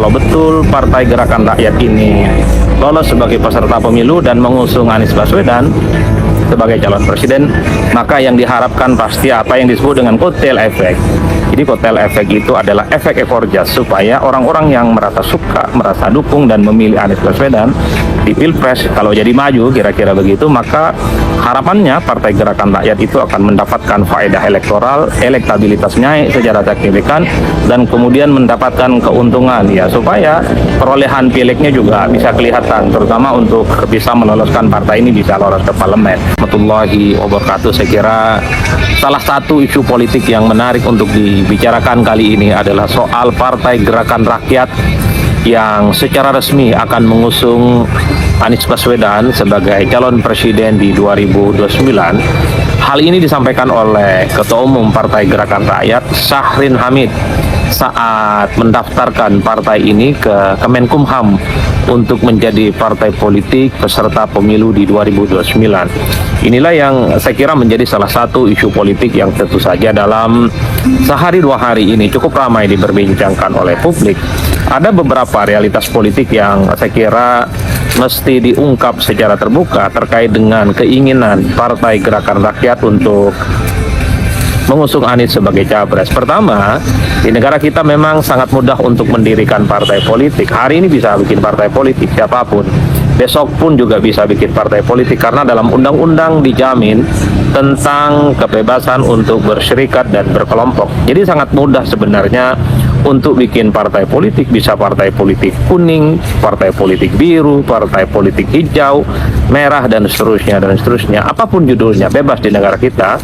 kalau betul Partai Gerakan Rakyat ini lolos sebagai peserta pemilu dan mengusung Anies Baswedan sebagai calon presiden, maka yang diharapkan pasti apa yang disebut dengan kotel efek. Jadi kotel efek itu adalah efek ekor jas, supaya orang-orang yang merasa suka, merasa dukung dan memilih Anies Baswedan di Pilpres, kalau jadi maju kira-kira begitu, maka harapannya Partai Gerakan Rakyat itu akan mendapatkan faedah elektoral, elektabilitas naik secara signifikan, dan kemudian mendapatkan keuntungan ya, supaya perolehan pileknya juga bisa kelihatan, terutama untuk bisa meloloskan partai ini bisa lolos ke parlemen. Warahmatullahi wabarakatuh. Saya kira salah satu isu politik yang menarik untuk dibicarakan kali ini adalah soal Partai Gerakan Rakyat yang secara resmi akan mengusung Anies Baswedan sebagai calon presiden di 2029. Hal ini disampaikan oleh Ketua Umum Partai Gerakan Rakyat, Syahrin Hamid, saat mendaftarkan partai ini ke Kemenkumham untuk menjadi partai politik peserta pemilu di 2029. Inilah yang saya kira menjadi salah satu isu politik yang tentu saja dalam sehari dua hari ini cukup ramai diperbincangkan oleh publik. Ada beberapa realitas politik yang saya kira mesti diungkap secara terbuka terkait dengan keinginan Partai Gerakan Rakyat untuk mengusung Anies sebagai capres. Pertama, di negara kita memang sangat mudah untuk mendirikan partai politik. Hari ini bisa bikin partai politik siapapun, besok pun juga bisa bikin partai politik, karena dalam undang-undang dijamin tentang kebebasan untuk berserikat dan berkelompok. Jadi sangat mudah sebenarnya untuk bikin partai politik, bisa partai politik kuning, partai politik biru, partai politik hijau, merah, dan seterusnya, apapun judulnya, bebas di negara kita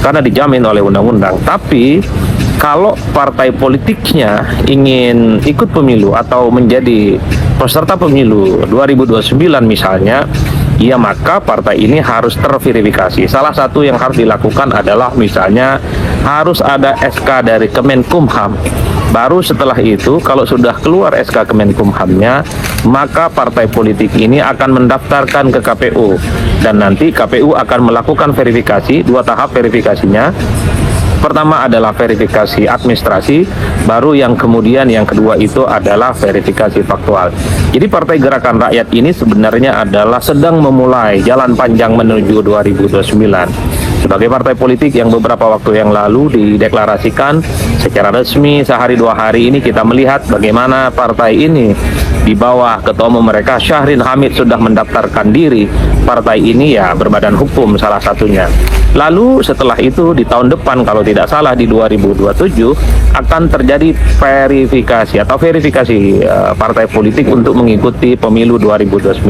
karena dijamin oleh undang-undang. Tapi kalau partai politiknya ingin ikut pemilu atau menjadi peserta pemilu 2029 misalnya, ya maka partai ini harus terverifikasi. Salah satu yang harus dilakukan adalah misalnya harus ada SK dari Kemenkumham. Baru setelah itu, kalau sudah keluar SK Kemenkumhamnya, maka partai politik ini akan mendaftarkan ke KPU, dan nanti KPU akan melakukan verifikasi, dua tahap verifikasinya. Pertama adalah verifikasi administrasi, baru yang kemudian yang kedua itu adalah verifikasi faktual. Jadi Partai Gerakan Rakyat ini sebenarnya adalah sedang memulai jalan panjang menuju 2029. Sebagai partai politik yang beberapa waktu yang lalu dideklarasikan secara resmi, sehari dua hari ini kita melihat bagaimana partai ini di bawah ketua umum mereka Syahrin Hamid sudah mendaftarkan diri. Partai ini ya berbadan hukum salah satunya. Lalu setelah itu di tahun depan kalau tidak salah di 2027 akan terjadi verifikasi partai politik untuk mengikuti pemilu 2029.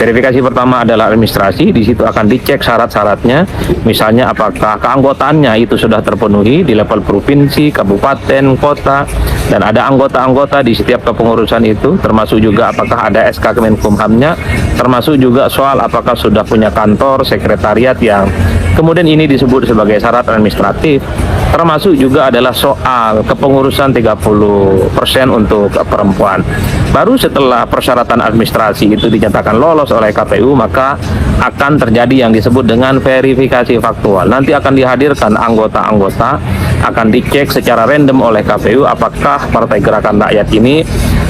Verifikasi pertama adalah administrasi, di situ akan dicek syarat-syaratnya, misalnya apakah keanggotaannya itu sudah terpenuhi di level provinsi, kabupaten, kota, dan ada anggota-anggota di setiap kepengurusan itu, termasuk juga apakah ada SK Kemenkumhamnya, termasuk juga soal apakah sudah punya kantor, sekretariat yang kemudian ini disebut sebagai syarat administratif, termasuk juga adalah soal kepengurusan 30% untuk perempuan. Baru setelah persyaratan administrasi itu dinyatakan lolos oleh KPU, maka akan terjadi yang disebut dengan verifikasi faktual. Nanti akan dihadirkan anggota-anggota, akan dicek secara random oleh KPU apakah Partai Gerakan Rakyat ini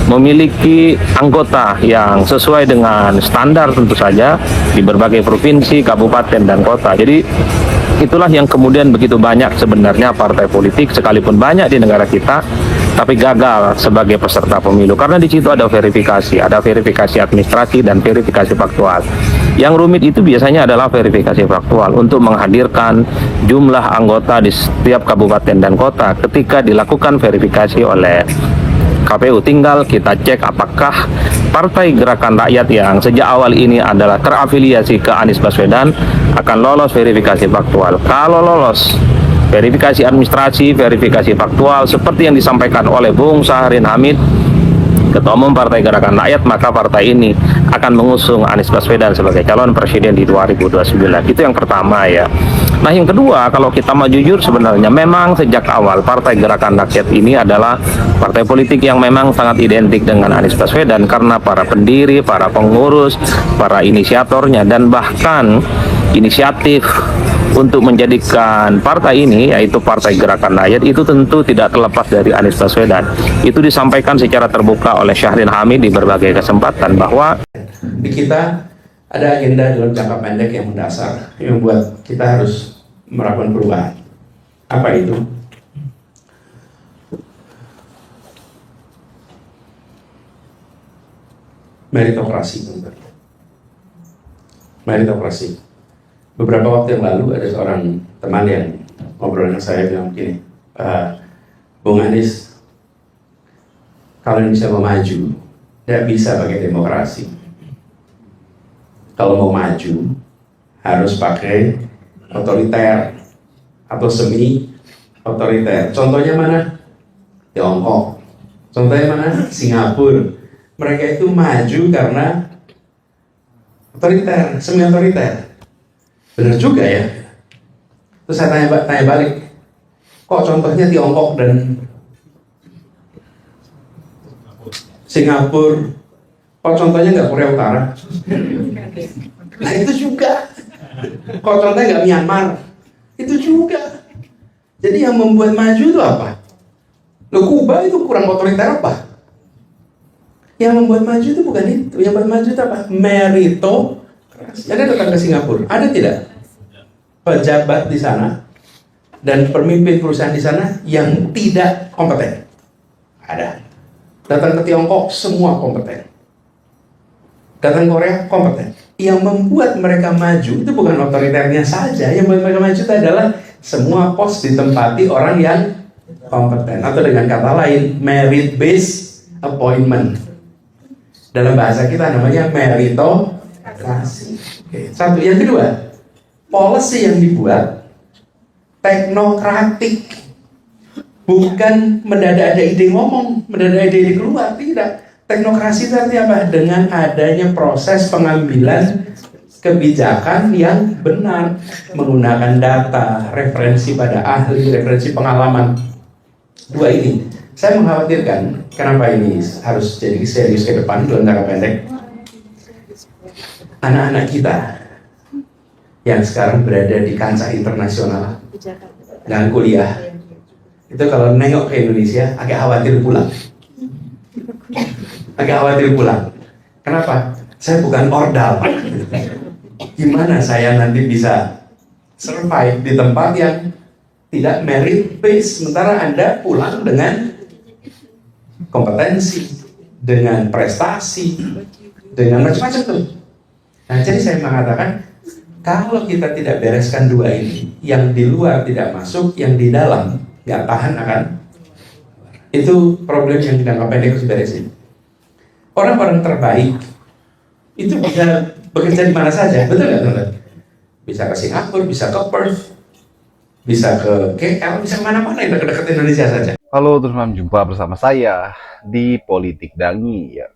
memiliki anggota yang sesuai dengan standar tentu saja di berbagai provinsi, kabupaten, dan kota. Jadi itulah yang kemudian begitu banyak sebenarnya partai politik, sekalipun banyak di negara kita, tapi gagal sebagai peserta pemilu karena di situ ada verifikasi administrasi dan verifikasi faktual. Yang rumit itu biasanya adalah verifikasi faktual untuk menghadirkan jumlah anggota di setiap kabupaten dan kota. Ketika dilakukan verifikasi oleh KPU, tinggal kita cek apakah Partai Gerakan Rakyat yang sejak awal ini adalah terafiliasi ke Anies Baswedan akan lolos verifikasi faktual. Kalau lolos verifikasi administrasi, verifikasi faktual seperti yang disampaikan oleh Bung Syahrin Hamid, Ketua Umum Partai Gerakan Rakyat, maka partai ini akan mengusung Anies Baswedan sebagai calon presiden di 2029. Itu yang pertama ya. Nah yang kedua, kalau kita mau jujur sebenarnya memang sejak awal Partai Gerakan Rakyat ini adalah partai politik yang memang sangat identik dengan Anies Baswedan karena para pendiri, para pengurus, para inisiatornya, dan bahkan inisiatif untuk menjadikan partai ini, yaitu Partai Gerakan Rakyat, itu tentu tidak terlepas dari Anies Baswedan. Itu disampaikan secara terbuka oleh Syahrin Hamid di berbagai kesempatan bahwa di kita ada agenda dalam jangka pendek yang mendasar yang membuat kita harus melakukan perubahan. Apa itu? Meritokrasi. Meritokrasi. Beberapa waktu yang lalu ada seorang teman yang ngobrol dengan saya bilang begini, Bung Anies, kalau Indonesia mau maju, tidak bisa pakai demokrasi. Kalau mau maju, harus pakai otoriter atau semi otoriter. Contohnya mana? Tiongkok. Contohnya mana? Singapura. Mereka itu maju karena otoriter, semi otoriter. Benar juga ya. Terus saya tanya balik, kok contohnya Tiongkok dan Singapura, kok contohnya nggak Korea Utara? Nah itu juga. Kok contohnya nggak Myanmar? Itu juga. Jadi yang membuat maju itu apa? Loh, Kuba itu kurang otoriter apa? Yang membuat maju itu bukan itu. Yang membuat maju itu apa? Meritokrasi. Anda datang ke Singapura, ada tidak pejabat di sana dan pemimpin perusahaan di sana yang tidak kompeten? Ada. Datang ke Tiongkok, semua kompeten. Datang ke Korea, kompeten. Yang membuat mereka maju itu bukan otoriternya saja. Yang membuat mereka maju itu adalah semua pos ditempati orang yang kompeten. Atau dengan kata lain, merit based appointment. Dalam bahasa kita namanya meritokrasi. Oke. Satu. Yang kedua, policy yang dibuat teknokratik. Bukan mendadak ada ide ngomong, mendadak ada ide keluar. Tidak. Teknokrasi itu artinya apa? Dengan adanya proses pengambilan kebijakan yang benar, menggunakan data, referensi pada ahli, referensi pengalaman. Dua ini, saya mengkhawatirkan kenapa ini harus jadi serius ke depan dalam jangka pendek. Anak-anak kita yang sekarang berada di kancah internasional dan kuliah, itu kalau nengok ke Indonesia agak khawatir pulang. Agak khawatir pulang. Kenapa? Saya bukan ordal, Pak. Gimana saya nanti bisa survive di tempat yang tidak merit based, sementara Anda pulang dengan kompetensi, dengan prestasi, dengan macam-macam tuh. Nah, jadi saya mengatakan, kalau kita tidak bereskan dua ini, yang di luar tidak masuk, yang di dalam nggak tahan akan, itu problem yang jangka pendek harus beresin. Orang-orang terbaik itu bisa bekerja di mana saja, betul nggak teman-teman? Bisa ke Singapura, bisa ke Perth, bisa ke KL, bisa kemana-mana yang dekat-dekat Indonesia saja. Halo teman-teman, jumpa bersama saya di Politik Dangi ya.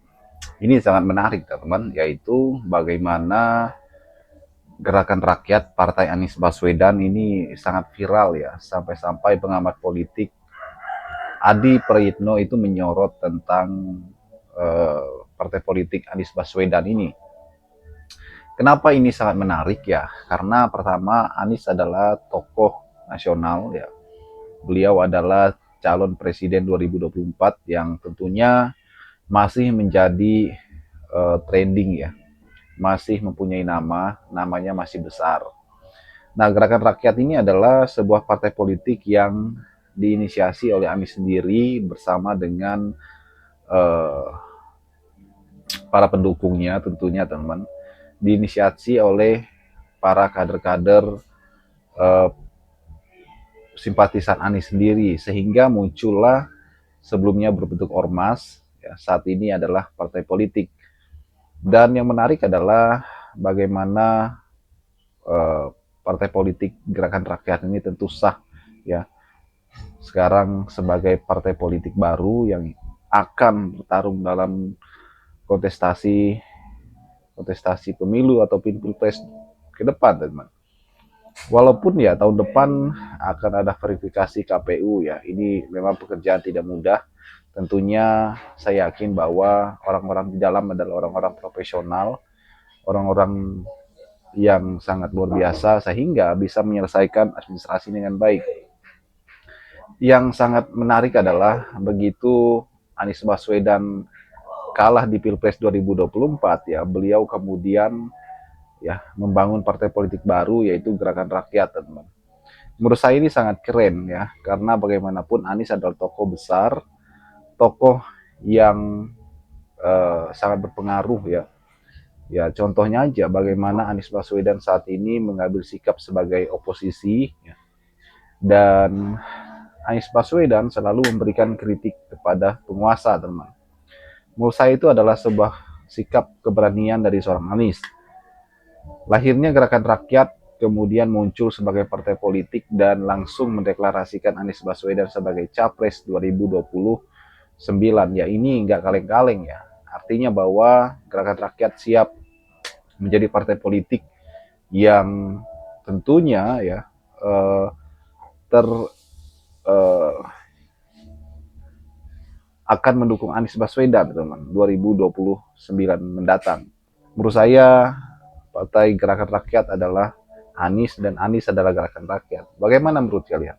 Ini sangat menarik teman-teman, yaitu bagaimana gerakan rakyat Partai Anies Baswedan ini sangat viral ya, sampai-sampai pengamat politik Adi Prayitno itu menyorot tentang partai politik Anies Baswedan ini. Kenapa ini sangat menarik ya? Karena pertama, Anies adalah tokoh nasional ya. Beliau adalah calon presiden 2024 yang tentunya masih menjadi trending ya. Masih mempunyai namanya masih besar. Nah, Gerakan Rakyat ini adalah sebuah partai politik yang diinisiasi oleh Anies sendiri bersama dengan para pendukungnya tentunya teman-teman, diinisiasi oleh para kader-kader simpatisan Anies sendiri, sehingga muncullah sebelumnya berbentuk ormas ya, saat ini adalah partai politik. Dan yang menarik adalah bagaimana partai politik Gerakan Rakyat ini tentu sah ya, sekarang sebagai partai politik baru yang akan bertarung dalam kontestasi pemilu atau pilpres ke depan, teman. Walaupun ya tahun depan akan ada verifikasi KPU ya, ini memang pekerjaan tidak mudah. Tentunya saya yakin bahwa orang-orang di dalam adalah orang-orang profesional, orang-orang yang sangat luar biasa sehingga bisa menyelesaikan administrasi dengan baik. Yang sangat menarik adalah begitu Anies Baswedan kalah di Pilpres 2024 ya, beliau kemudian ya membangun partai politik baru yaitu Gerakan Rakyat, teman. Menurut saya ini sangat keren ya, karena bagaimanapun Anies adalah tokoh besar, tokoh yang sangat berpengaruh ya. Ya contohnya aja bagaimana Anies Baswedan saat ini mengambil sikap sebagai oposisi ya. Dan Anies Baswedan selalu memberikan kritik kepada penguasa, teman. Menurut saya itu adalah sebuah sikap keberanian dari seorang Anies. Lahirnya Gerakan Rakyat kemudian muncul sebagai partai politik dan langsung mendeklarasikan Anies Baswedan sebagai Capres 2029. Ya ini nggak kaleng-kaleng ya. Artinya bahwa Gerakan Rakyat siap menjadi partai politik yang tentunya ya akan mendukung Anies Baswedan, teman, 2029 mendatang. Menurut saya Partai Gerakan Rakyat adalah Anies dan Anies adalah Gerakan Rakyat. Bagaimana menurut kalian?